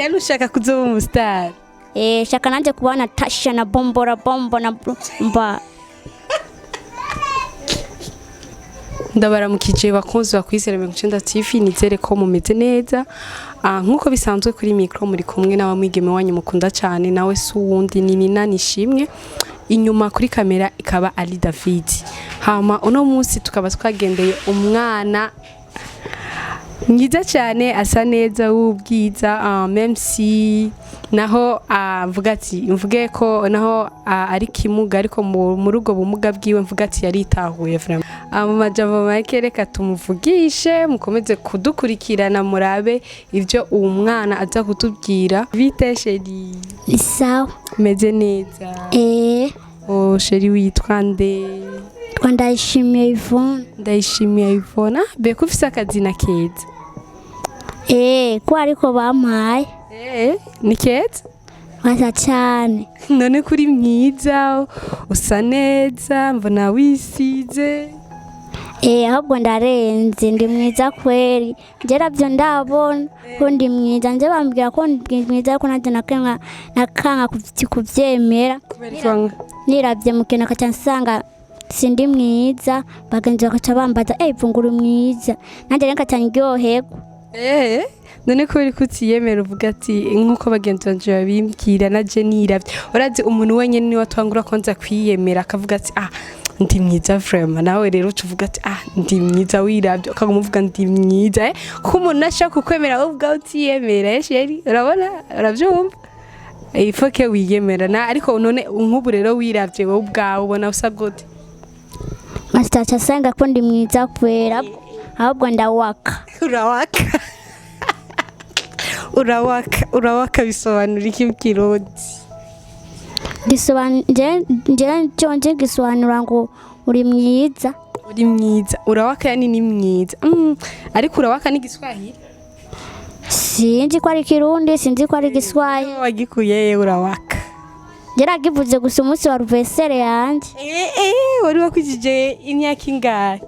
yani ushaka kuzoba umustar? Shaka nanje kubana Tasha na bombora bombo na mba. Ndabaramukije bakunzi bakwizera 90 TV nizere ko mumeze neza. Nkuko bisanzwe kuri micro muri kumwe n'abamwigeme wanyu mukunda cyane nawe suwundi ni Nina Nishimwe. Inyuma kuri kamera ikaba ari David. Hama uno munsi tukaba twagendeye umwana mwiza cyane asa neza w'ubwiza même si naho mvuga ati mvuge ko naho ari kimuga ariko mu rugo bumuga bwiwe mvuga ati yari tahuye vraiment amajambo make reka tumuvugishe mukomeze kudukurikirana murabe ivyo uwo mwana aza kutubwira bite sheri Sawa meze neza oh sheri witwa nde Ndayishimiye Yvone Ndayishimiye Yvone be kufisa akazina keza ko ariko bampaye ni keza waza cyane none kuri mwiza usa neza mbona wisize ahubwo ndarenze ndi mwiza kweri ngera byo ndabona ko ndi mwiza nje bambwira ko ndi mwiza ko naje nakanga kuvyemera niravye mukena kaca nsanga sindi mwiza bagenzi bakaca bambaza vungura mwiza nanje reka cyangyohego none ko biri kutiyemera uvuga ati nkuko bagenzi banje babimbwira naje niravye urazi umuntu wenyene ni watwangura konza kwiyemera akavuga ati ndi mwiza vraiment nawe rero uvuga ati ndi mwiza wiravye ukaguma uvuga ndi mwiza ko umuntu nashaka kukwemera ubwa utiyemera sheri urabona uravyumva ifoke wiyemera na ariko none nkubu rero wiravye wowe ubwawe ubona usa gute Master cyasanga ko ndi mwiza kwera ahubwo ndawaka urawaka bisobanura iki mukirodi nje gisobanura ngo uri mwiza urawaka yani ni mwiza ariko urawaka ni Giswahili sinzi ko ari Kirundi sinzi ko ari Giswahili wagikuye urawaka geragivuze gusa umunsi wa ruvesere yanje wari wakwijije imyaka ingahe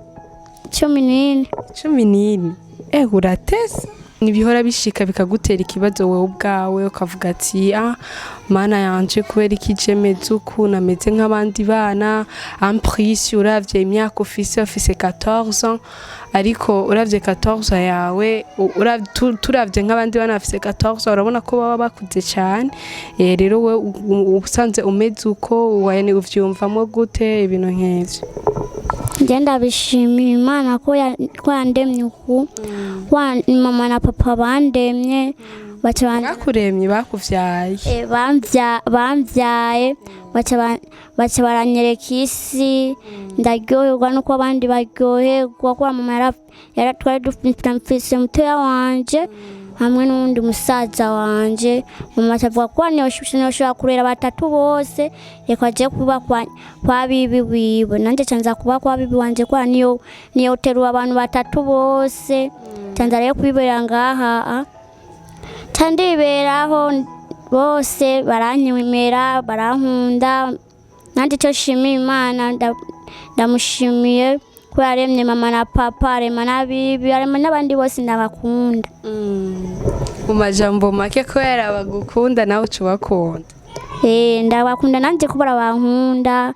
14 uratese nibihora bishika bikagutera ikibazo wowe ubwawe ukavuga ati mana yanje kubera ikijemeze uku nameze nk'abandi bana amprise uravye imyaka office 14 ariko uravye 14 yawe turavye nk'abandi bana afise 14 urabona ko baba bakuze cyane rero we usanze umeze uko wayene uvyumvamo gute ibintu nk'ivyo Ngenda bishimiye Imana ko yandemye uku mama na papa bandemye bakuremye bakuvyaye bamvyaye baca baranyereka isi ndaryoherwa nuko abandi baryoherwa ko mama yaratwaye dufite mutoya wanje hamwe n'undi musaza wanje mama avuga ko niyoshobora kurera batatu bose reka je kuba kwa bibi wiwe nanje canza kuba kwa bibi wanje kwa niyo teruwa abantu batatu bose canza rero kwibera ngaha candiberaho bose baranyemera barankunda nanje cyo shimiye Imana ndamushimiye ko yaremye mama na papa arema nabibi arema n'abandi bose ndabakunda mu majambo make ko yarabagukunda nawe ucubakunda ndabakunda nanje ko barabankunda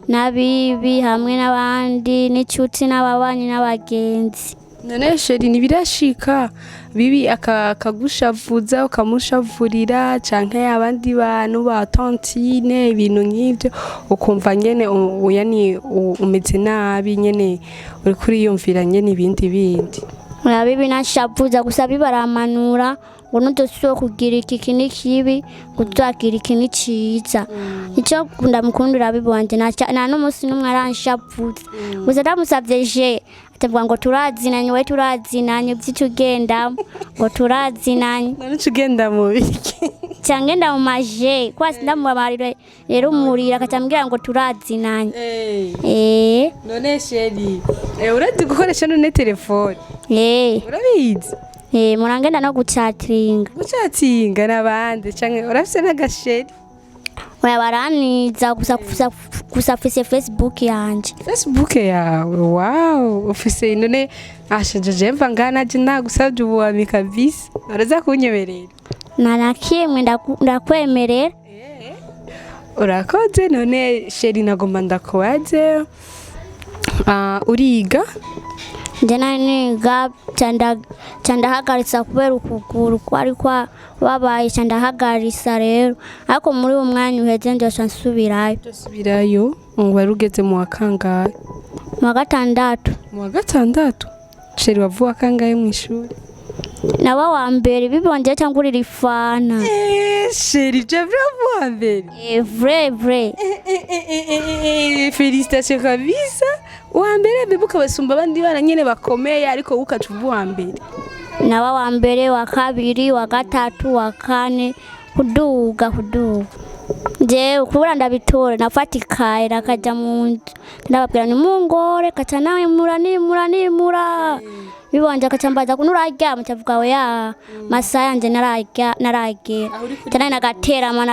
nabibi hamwe n'abandi n'icuti n'ababanyi n'abagenzi none sheri nibirashika bibi akagushavuza ukamushavurira canke abandi bantu ba tantine ibintu nk'ivyo ukumva nyene yani umeze nabi nyene uri kuri yumvira nyene ibindi bibi nashavuza gusa bibaramanura ngo nudosho kugira iki nikibi gutwagira iki niciza icyo ndamukundira bibi wanje na no musi numwe aranshavuza gusa ndamusavye je atavuga ngo turazinanye we turazinanye byitugenda ngo turazinanye none tugenda mu biki cyangwa nda mu maje kwasi ndamubarire rero umurira akatambwira ngo turazinanye none sheri urazi gukoresha none telefone urabizi murangenda no gucatinga nabandi canke urafise n'agasheri baraniza gusa afise Facebook yanje yawe wow ufise none ashaje mva ngana je nagusabye ubuwami kabisa baraza kunyeberera na kimwe ndakwemerera. Urakoze. None sheri nagomba ndakubaze uriga? Nje niga candahagaritsa kubera ukuguru kwari babaye candahagarisa rero, ariko muri uwo mwanya uheze ndoca nsubirayo. Wari ugeze mu wa kangahe? Mu wa gatandatu. Mu wa gatandatu? Sheri wavuye kangahe mu ishuri? Naba wa mbere bibongeye cyangwa uri rifana. Sheri je bravo wa mbere. Vrai. Félicitations kabisa. Wa mbere bibuka basumba abandi bana nyene bakomeye ariko ukacu wa mbere. Naba wa mbere, wa kabiri, wa gatatu, wa kane kuduga. Je kubura ndabitora nafatikaye rakaja mu nzu ndababwira ni mungore kaca nawe nimura bibonje akacambaza kunurarya mucavuga we ya masa yanje naragera cyane nagaterama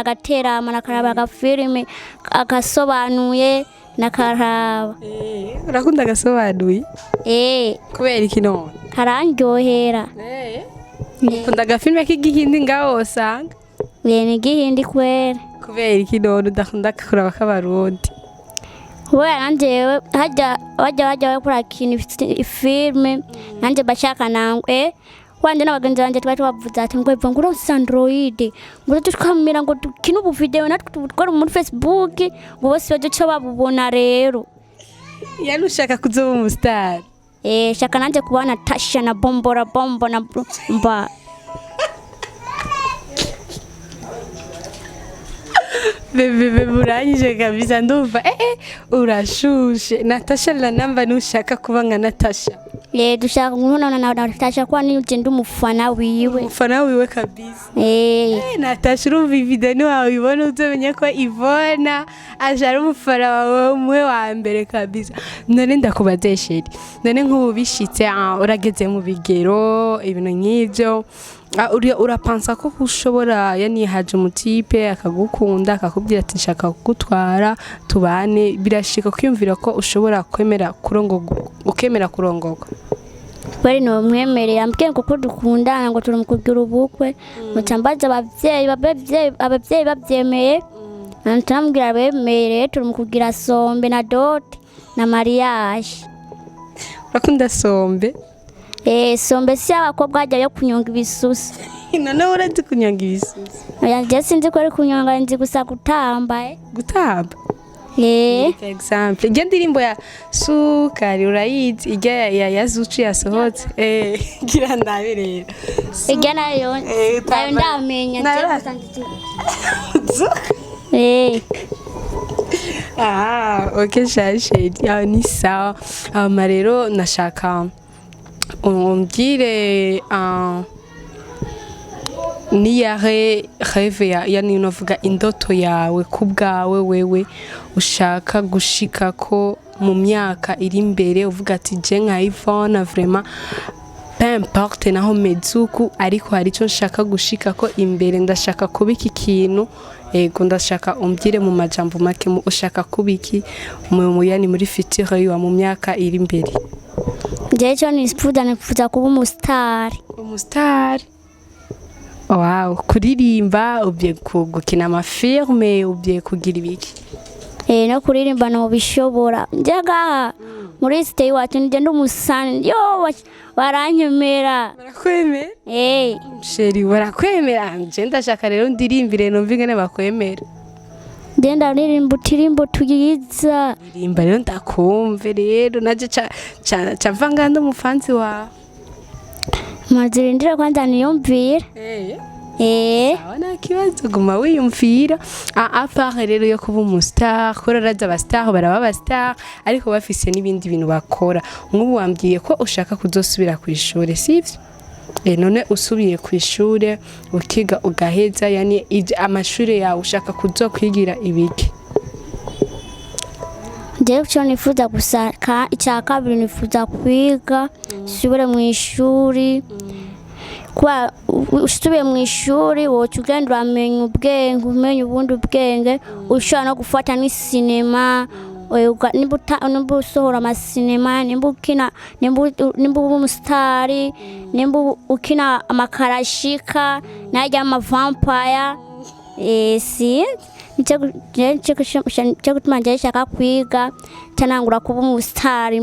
nakaraba agafilime agasobanuye nakaraba. Urakunda agasobanuye? Kubera iki none? Karandyohera. Ukunda agafilime k'igihindi ngaho usanga? Ni igihindi kwera. Kubera iki none udakunda kuraba k'abarundi? Kubera nanjewe hajya bakora filime nanje bashaka nangwe wanje n'abagenzi banje twari twavuze ati ngo Yvone nguro Android ngo tukamira ngo dukina ubu video natwe tubikora muri Facebook ngo bose baje cyo babubona rero. Yanushaka kuzoba umustar? Shaka nanje kubana Tasha na bombo na mba. Bebe buranyije kabisa ndumva urashushe. Natasha la namba nushaka kuba nka Natasha? Dushaka kubona na Natasha kwa ni ugenda umufana wiwe. Umufana wiwe kabisa. Natasha urumva video ni wawe Yvone uzomenya ko Yvone ajara umufana wawe umwe wa mbere kabisa. None ndakubaze sheri, none nk'ubu bishitse urageze mu bigero ibintu nk'ivyo urapansa ko ushobora haje umutipe akagukunda akakubwira ati nshaka kugutwara tubane, birashika kwiyumvira ko ushobora kwemera kurongorwa? Bari no mwemereye ambwiye ko dukundana ngo turumukugira ubukwe mucambaza abavyeyi bavyemeye ntambwira bemere turumukugira sombe na dot na mariage. Urakunda sombe? Sombe si abakobwa ajya yo kunyonga ibisusi. None urazi kunyonga ibisusi? Oya sinzi ko ari kunyonga, nzi gusa gutamba. Gutamba? For example ijya ndirimbo ya sukari urayizi ijya ya Zucu yasohotse gira ndabe rero ijya nayo ndamenya okay shasheri yawe ni sawa. Rero nashaka umbwire niyahe rêve yani unovuga indoto yawe kubwawe wewe ushaka gushika ko mu myaka iri imbere uvuga ati je nka Yvone vraiment peu importe naho mezuku ariko hari cyo nshaka gushika ko imbere ndashaka kubika ikintu ndashaka umbwire mu majambo make ushaka kubiki yani muri future yawe mu myaka iri imbere? Je cyo nifuza kuba umustar. Wow, kuririmba ubye gukina amafilme ubye kugira ibiki? No kuririmba no bishobora. Njaga muri stay wacu nje ndumusani yo baranyemera. Barakwemera? Sheri barakwemera. Nje ndashaka rero ndirimbire numva ingene bakwemera. Ndenda nirimba utirimbo tuyiza. Ndirimba rero ndakumve rero naje ca mvanga ndo mufanzi wa mazirindira kwanza niyumvira. Sawa kibazo guma wiyumvira. Apart rero yo kuba umustar koraraza abastar baraba abastar ariko bafise n'ibindi bintu bakora. Nk'ubu wambwiye ko ushaka kuzosubira ku ishure sivyo? None usubiye ku ishure ukiga ugaheza yani amashure yawe ushaka kuzokwigira ibiki? Nje cyo nifuza gusaka icya kabiri nifuza kwiga subire mu ishuri kwa usubiye mu ishuri wocu ugenda uramenya ubwenge umenya ubundi ubwenge ushobora no gufata ni cinema nimba usohora amasinema, nimba ukina, nimba uba umusitari, nimba ukina amakarashika najya amavampaya nicyo gutuma njye nshaka kwiga cyanangura kuba umusitari.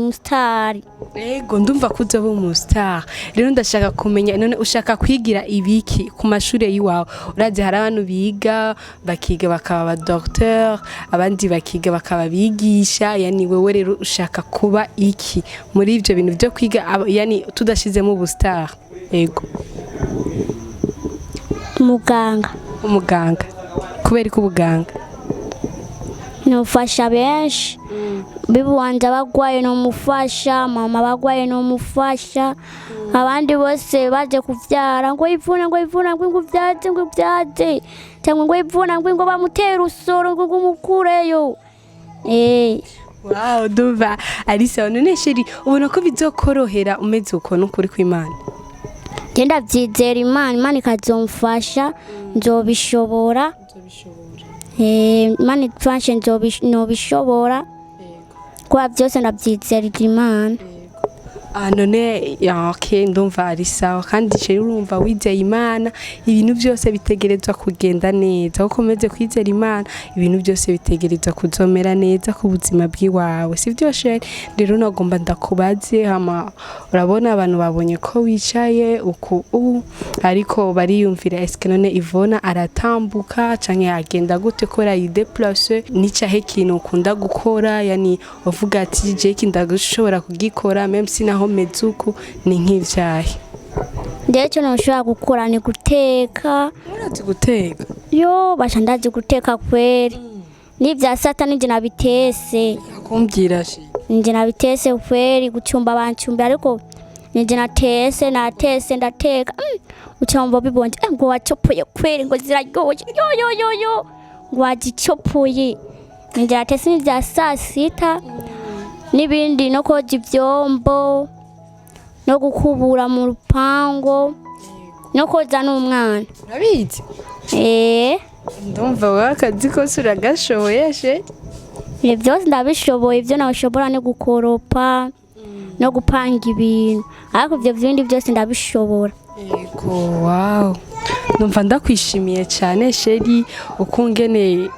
Ego ndumva ko uzoba umustar. Rero ndashaka kumenya none ushaka kwigira ibiki ku mashuri yiwawe. Uraje hari abantu biga bakiga bakaba ba docteur, abandi bakiga bakaba bigisha, yani wewe rero ushaka kuba iki muri ivyo bintu byo kwiga, yani tudashizemo ubustar? Ego umuganga. Kubera ko ubuganga nufasha benshi, bibi wanje abagwaye no mufasha, mama abagwaye no mufasha, abandi bose baje kuvyara ngo Yvone ngo vyaje cyangwa ngo Yvone ngo bamutera usoro ngo umukureyo. Wow, duva Alisa, none sheri ubona ko bizokorohera umeze uko n'ukuri kw'Imana? Genda vyizera Imana ikazomfasha, nzobishobora. Imana itfashe nzobishobora, kwa byose ndabyizera Imana. None okay, ndumva ari sawa, kandi je urumva wizeye Imana ibintu byose bitegerezwa kugenda neza. Uko komeze kwizera Imana ibintu byose bitegerezwa kuzomera neza ku buzima bwiwawe, sivyo sheri? Rero nagomba ndakubaze hama, urabona abantu babonye ko wicaye uku ariko bariyumvira eske none Yvone aratambuka canke agenda gute kora yideplace, nicahe kintu ukunda gukora, yani uvuga ati je kindagushobora kugikora même sinaho mezuku ni nk'ivyahe? Ndetse no ushobora gukora ni guteka. Urazi guteka? Yo basha ndazi guteka kweri. N'ivya sata ninje nabitese. Kumbwira shi. Ninje nabitese kweri, gucumba abancumbi, ariko ninje natese ndateka. Ucumba bibonje ngo wacopoye kweri ngo ziraryoje. Yo ngo wagicopoye. Ninje natese n'ivya sasita n'ibindi, no koja ivyombo, no gukubura mu rupango, no koza n'umwana. Urabizi? Ndumva wakazi ko uragashoboye she. Ibyo byose ndabishoboye, ibyo nashobora no gukoropa no gupanga ibintu, ariko ibyo bindi byose ndabishobora. Ego, wow, ndumva ndakwishimiye cyane sheri, ukungene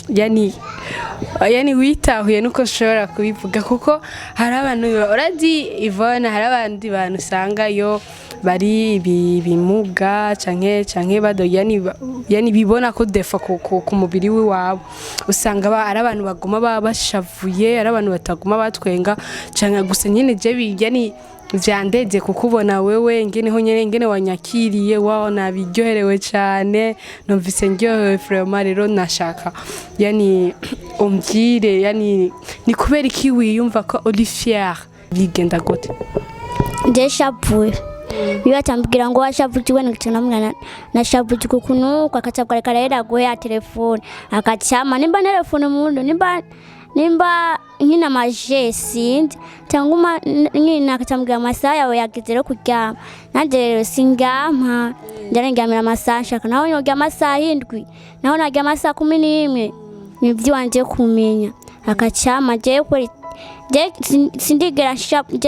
yani witahuye nuko ushobora kubivuga, kuko hari abantu urazi Yvone, hari abandi bantu usanga yo bari bimuga canke bado yani bibona ko defa ku mubiri w'iwabo, usanga ari abantu baguma bashavuye, ari abantu bataguma batwenga canke gusa nyene je yani vyandeze kukubona wewe ngene wanyakiriye, wao nabiryoherewe cyane, numvise ndyohewe vraiment. Rero nashaka yani umbwire, yani ni kubera iki wiyumva ko uri fier, bigenda gute? Ndeshavuye bibatambwira ngo washavukiwe n'ikitana mwana nashavuki kukunuka, akacabwa reka guhe telefone akacama, nimba telefone mundo, nimba nkina maje sindi cyangwa nkina akacambwira amasaha yawe yagize rero kuryama, nanje rero singama ndarengamira amasaha nshaka, naho nyoga amasaha 7 naho najya amasaha 11, nibyo wanje kumenya akacama je kuri sindigera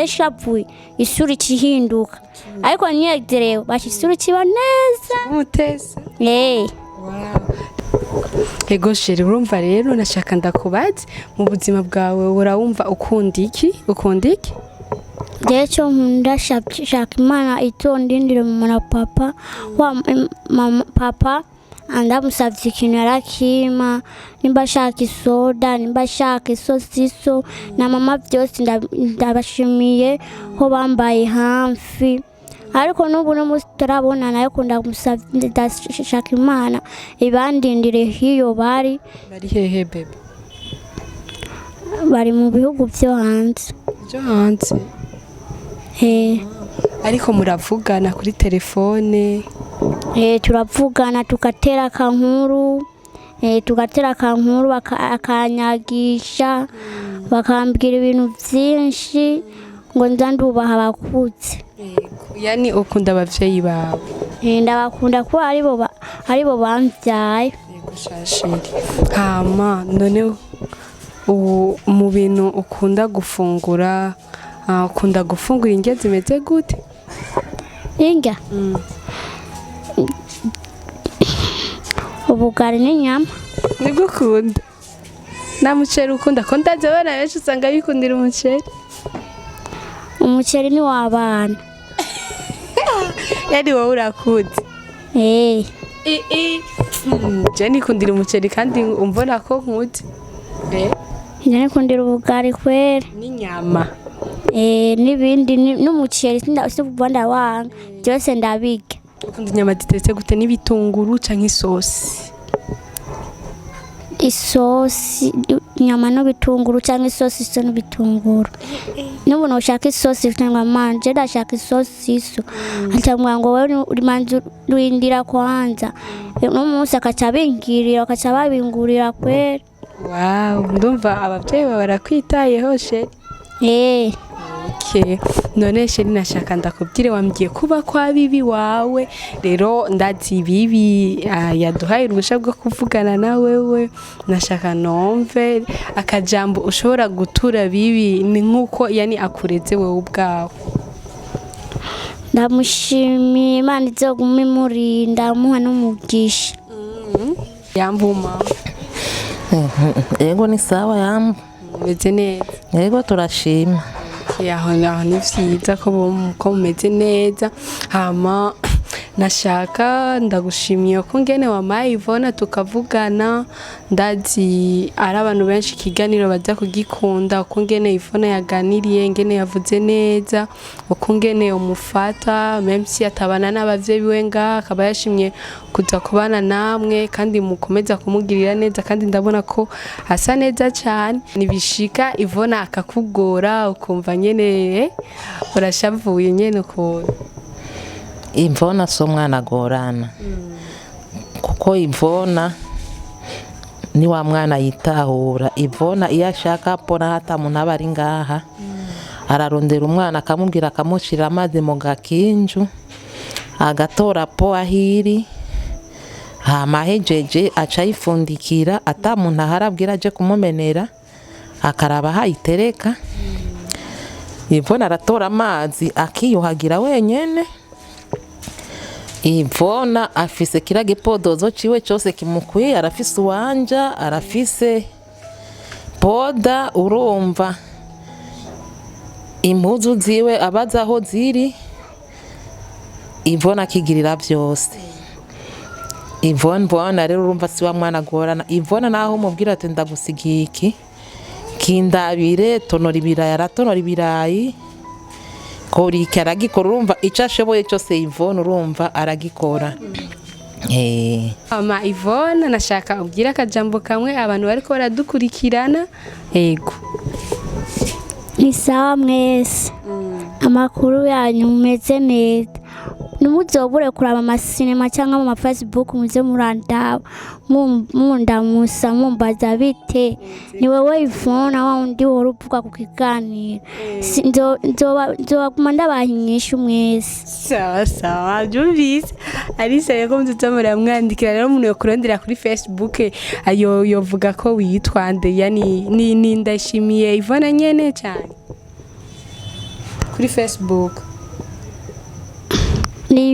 shapuye isuri kihinduka, ariko nyegerewe bashisuri kiba neza umutesa. Wow. Ego sheri, urumva rero nashaka ndakubaze mu buzima bwawe urawumva ukunda iki? Cyo nkunda shaka Imana itondindire mu na papa wa mama papa andamusavye ikintu arakima, nimba shaka isoda, nimba shaka isosiso na mama, byose ndabashimiye ko bambaye hafi, ariko n'ubu no mutarabona nayo kunda musavye ndashaka Imana ibandindire hiyo bari hehe bebe? Bari mu bihugu byo hanze. Ariko muravugana kuri telefone? Turavugana tugatera kankuru, akanyagisha, bakambwira ibintu byinshi ngo ndandubaha abakutse. Yani ukunda abavyeyi bawe? Ndabakunda ko aribo bambyaye. Yego shashiri. Hama none mu bintu ukunda gufungura ukunda gufungura indya zimeze gute? Indya ubugari n'inyama nibwo ukunda? nta muceri ukunda? ko ndaje abana benshi usanga bikundira umuceri. umuceri ni w'abana. yari wowe urakuze? je nikundira umuceri kandi umbona ko nkuze. njye nikundira ubugari kwera n'inyama n'ibindi n'umuceri sindabanda wanga byose ndabiga. ukunda inyama zitetse gute? n'ibitunguru canke isosi? isosi inyama n'ibitunguru cyangwa isosi iso n'ibitunguru. n'umuntu ushaka isosi cyangwa manje ndashaka isosi iso cyangwa ngo wewe uri manje ruindira kwanza n'umunsi akacabingirira akacababingurira kwera. wow, ndumva abavyeyi barakwitayeho sheri. Okay. none sheri nashaka ndakubwire wambwiye kuba kwa bibi wawe rero ndazi bibi yaduhaye uruhusha bwo kuvugana na wewe nashaka nomve akajambo ushobora gutura bibi ni nkuko yani akureze wewe ubwawe. ndamushimiye Imana izogume imurinda muha n'umugisha. yambuma yego ni sawa yambu meze neza? yego turashima. aho ni vyiza ko mumeze neza. hama nashaka ndagushimiye ko ngene wamaye Yvone tukavugana ndazi ari abantu benshi ikiganiro baza kugikunda uko ngene Yvone yaganiriye ngene yavuze neza uko ngene umufata même si atabana n'abavyeyi biwe nga akaba yashimye kuza kubana namwe kandi mukomeza kumugirira neza kandi ndabona ko asa neza cyane. nibishika Yvone akakugora ukumva nyene urashavuye nyene ukuntu. Yvone so mwana agorana kuko Yvone ni wa mwana yitahura. Yvone iyo ashaka pona hata muntu aba ari ngaha ararondera umwana akamubwira akamushira amazi mu gakinju agatora po ahiri hama hejeje aca yifundikira ata muntu aharabwira aje kumumenera akaraba hayitereka. Yvone aratora amazi akiyuhagira wenyene. Yvone afise kira gipodozo ciwe cyose kimukwiye arafise uwanja arafise poda urumva impuzu ziwe abaza aho ziri Yvone akigirira byose. Yvone rero urumva si wa mwana agorana. Yvone naho umubwira ati ndagusigiye iki kindabire tonora ibirayi aratonora ibirayi kori karagikora urumva ico ashoboye cyose Yvone urumva aragikora. ama Yvone nashaka ubwira akajambo kamwe abantu bariko baradukurikirana. yego ni sawa mwese amakuru yanyu mumeze neza nimuzobure kuraba amasinema cyangwa mu Facebook muze murandaba mundamusa mumbaza bite ni wewe Yvone wa undi wari uvuga ku kiganiro nzoba ndabahinyisha mwese. sawa sawa byumvise Alice ko muzamura mwandikira rero umuntu yokurondera kuri Facebook ayo yovuga ko witwa nde yani ni ndashimiye Yvone nyene cyane kuri Facebook. ni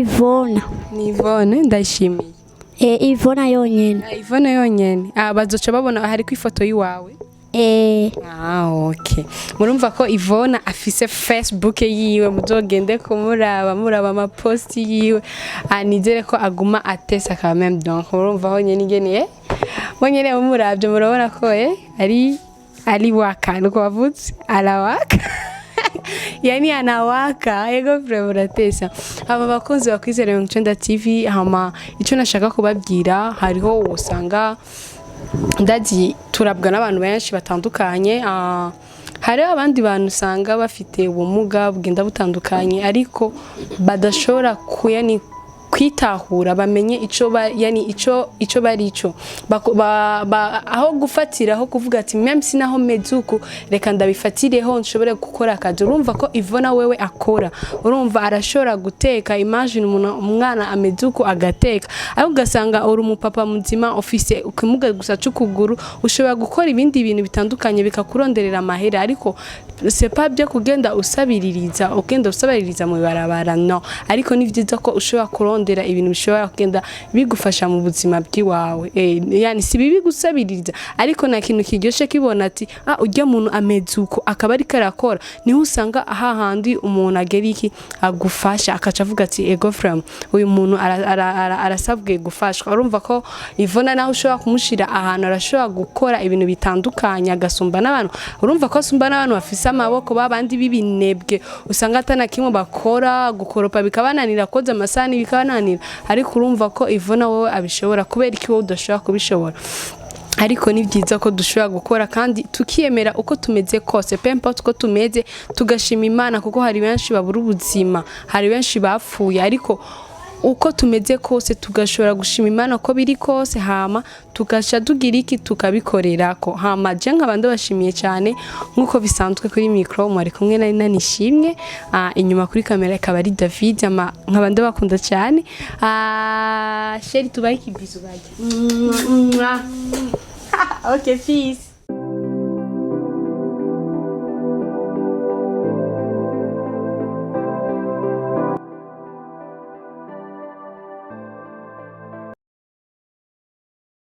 Yvone ndashimiye. Yvone yonyene. Yvone yonyene bazoca babona hari ku ifoto yiwawe. Okay. murumva ko Yvone afise Facebook yiwe muzogende kumuraba muraba ama post yiwe anizere ko aguma atesa quand même donc murumva ho nyene igene bonyene umuravye murabona ko ari waka nuko bavutse arawaka yani anawaka yego vrema uratesa. aba bakunzi bakwizera mu Gundatambuka TV hama ico nashaka kubabwira hariho usanga ndazi turabwa n'abantu benshi batandukanye. hari abandi bantu usanga bafite ubumuga bugenda butandukanye ariko badashobora kwitahura bamenye yani ico barico aho gufatira aho kuvuga ati même sinaho mezuku reka ndabifatireho nshobore gukora akazi urumva ko Yvone wewe akora urumva arashobora guteka imagine umwana amezuku agateka aho ugasanga uri umupapa muzima office ukimuga gusa cukuguru ushobora gukora ibindi bintu bitandukanye bikakuronderera amahera ariko c'est pas bien kugenda usabiririza mu barabara no ariko ni vyiza ko ushobora kurondera ibintu bishobora kugenda bigufasha mu buzima bw'iwawe yani si bibi gusabiririza ariko na kintu kiryoshe kibona ati ujya muntu amezuko akaba ari karakora niho usanga hahandi umuntu ageriki agufasha akaca avuga ati ego from uyu muntu arasabwe gufashwa urumva ko Yvone naho ushobora kumushira ahantu arashobora gukora ibintu bitandukanye agasumba n'abantu urumva ko asumba n'abantu bafise amaboko babandi bibinebwe usanga atana kimwe bakora gukoropa bikabananira koza amasani bikabananira ariko urumva ko Yvone wowe abishobora kubera iki wowe udashobora kubishobora ariko ni byiza ko dushobora gukora kandi tukiyemera uko tumeze kose pempa uko tumeze tugashima Imana kuko hari benshi babura ubuzima hari benshi bapfuye ariko uko tumeze kose tugashobora gushima Imana ko biri kose hama tugasha tugira iki tukabikorerako hama je nk'abandi bashimiye cyane nkuko bisanzwe kuri micro mwari kumwe nari nanishimye inyuma kuri kamera akaba ari David nk'abandi bakunda cyane sheri tubaye kibizo baje okay peace